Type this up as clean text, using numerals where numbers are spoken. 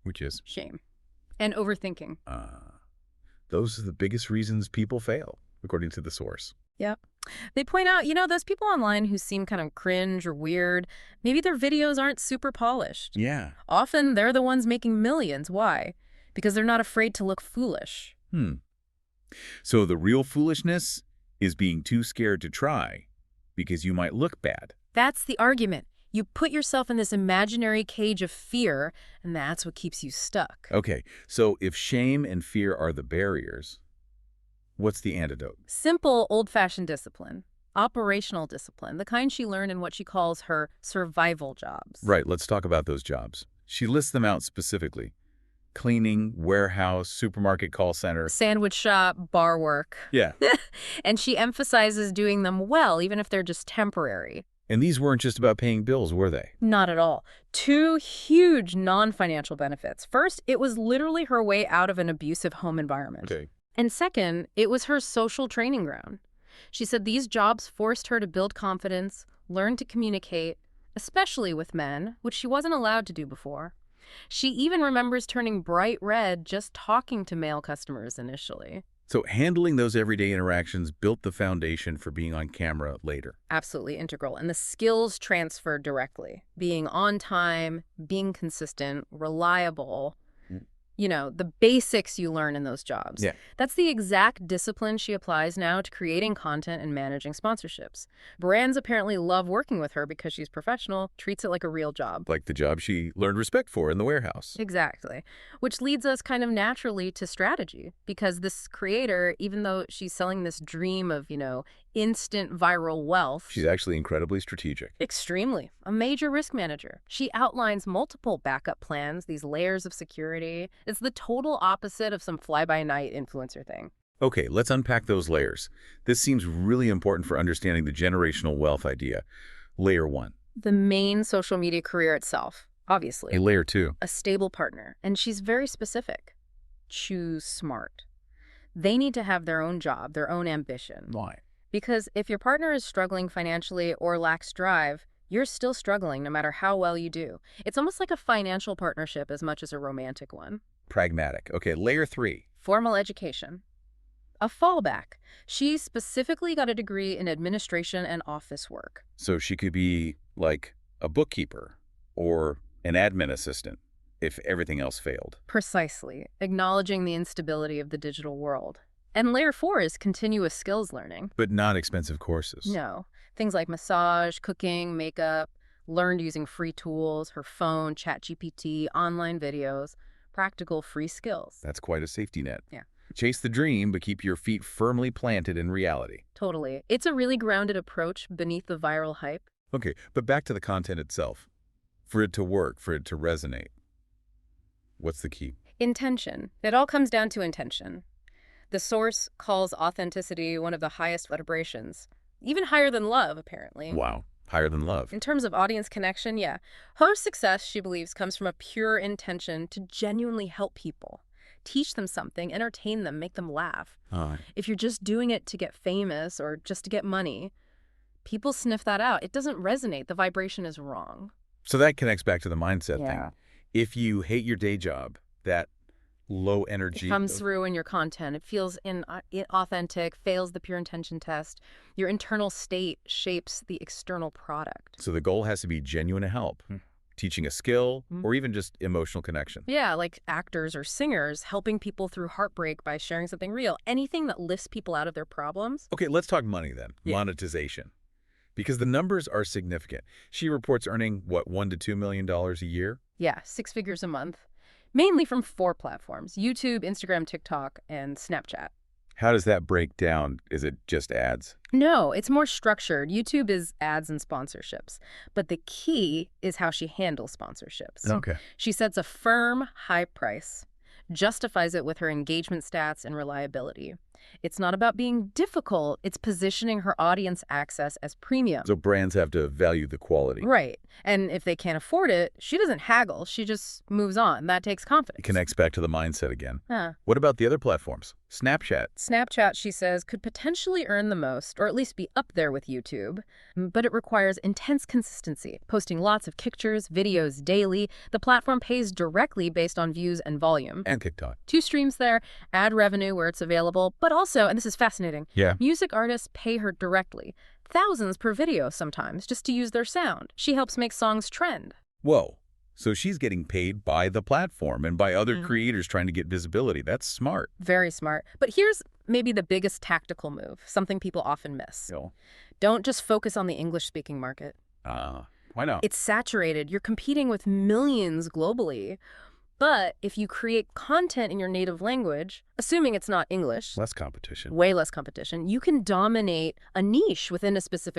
Which is? Shame. And overthinking. Those are the biggest reasons people fail, according to the source. Yep. They point out, those people online who seem kind of cringe or weird, maybe their videos aren't super polished. Yeah. Often they're the ones making millions. Why? Because they're not afraid to look foolish. So the real foolishness is being too scared to try because you might look bad. That's the argument. You put yourself in this imaginary cage of fear, and that's what keeps you stuck. Okay, so if shame and fear are the barriers, what's the antidote? Simple, old-fashioned discipline. Operational discipline, the kind she learned in what she calls her survival jobs. Right, let's talk about those jobs. She lists them out specifically. Cleaning, warehouse, supermarket call center. Sandwich shop, bar work. Yeah. And she emphasizes doing them well, even if they're just temporary. And these weren't just about paying bills, were they? Not at all. Two huge non-financial benefits. First, it was literally her way out of an abusive home environment. Okay. And second, it was her social training ground. She said these jobs forced her to build confidence, learn to communicate, especially with men, which she wasn't allowed to do before. She even remembers turning bright red just talking to male customers initially. So handling those everyday interactions built the foundation for being on camera later. Absolutely integral. And the skills transferred directly. Being on time, being consistent, reliable. The basics you learn in those jobs. Yeah. That's the exact discipline she applies now to creating content and managing sponsorships. Brands apparently love working with her because she's professional, treats it like a real job. Like the job she learned respect for in the warehouse. Exactly. Which leads us kind of naturally to strategy, because this creator, even though she's selling this dream of, instant viral wealth. She's actually incredibly strategic. Extremely. A major risk manager. She outlines multiple backup plans, these layers of security. It's the total opposite of some fly-by-night influencer thing. Okay, let's unpack those layers. This seems really important for understanding the generational wealth idea. Layer 1. The main social media career itself, obviously. A layer 2. A stable partner. And she's very specific. Choose smart. They need to have their own job, their own ambition. Why? Because if your partner is struggling financially or lacks drive, you're still struggling no matter how well you do. It's almost like a financial partnership as much as a romantic one. Pragmatic. Okay, layer 3. Formal education. A fallback. She specifically got a degree in administration and office work. So she could be like a bookkeeper or an admin assistant if everything else failed. Precisely. Acknowledging the instability of the digital world. And layer 4 is continuous skills learning. But not expensive courses. No. Things like massage, cooking, makeup, learned using free tools, her phone, ChatGPT, online videos, practical free skills. That's quite a safety net. Yeah. Chase the dream, but keep your feet firmly planted in reality. Totally. It's a really grounded approach beneath the viral hype. Okay, but back to the content itself. For it to work, for it to resonate, what's the key? Intention. It all comes down to intention. The source calls authenticity one of the highest vibrations. Even higher than love, apparently. Wow. Higher than love. In terms of audience connection, yeah. Her success, she believes, comes from a pure intention to genuinely help people. Teach them something, entertain them, make them laugh. If you're just doing it to get famous or just to get money, people sniff that out. It doesn't resonate. The vibration is wrong. So that connects back to the mindset Yeah. thing. If you hate your day job, that low energy It comes through in your content. It feels inauthentic, fails the pure intention test. Your internal state shapes the external product. So the goal has to be genuine help, teaching a skill, or even just emotional connection. Yeah, like actors or singers helping people through heartbreak by sharing something real. Anything that lifts people out of their problems. Okay, let's talk money then. Yeah. Monetization. Because the numbers are significant. She reports earning, what, $1 to $2 million a year? Yeah, 6 figures a month. Mainly from 4 platforms: YouTube, Instagram, TikTok, and Snapchat. How does that break down? Is it just ads? No, it's more structured. YouTube is ads and sponsorships. But the key is how she handles sponsorships. Okay. She sets a firm, high price, justifies it with her engagement stats and reliability. It's not about being difficult. It's positioning her audience access as premium. So brands have to value the quality. Right. And if they can't afford it, she doesn't haggle. She just moves on. That takes confidence. It connects back to the mindset again. Huh. What about the other platforms? Snapchat. Snapchat, she says, could potentially earn the most, or at least be up there with YouTube, but it requires intense consistency, posting lots of pictures, videos daily. The platform pays directly based on views and volume. And TikTok. 2 streams there, ad revenue where it's available, but also, and this is fascinating, Yeah. music artists pay her directly. Thousands per video sometimes, just to use their sound. She helps make songs trend. Whoa. So she's getting paid by the platform and by other creators trying to get visibility. That's smart. Very smart. But here's maybe the biggest tactical move, something people often miss. Don't just focus on the English-speaking market. Why not? It's saturated. You're competing with millions globally. But if you create content in your native language, assuming it's not English, Less competition. way less competition, you can dominate a niche within a specific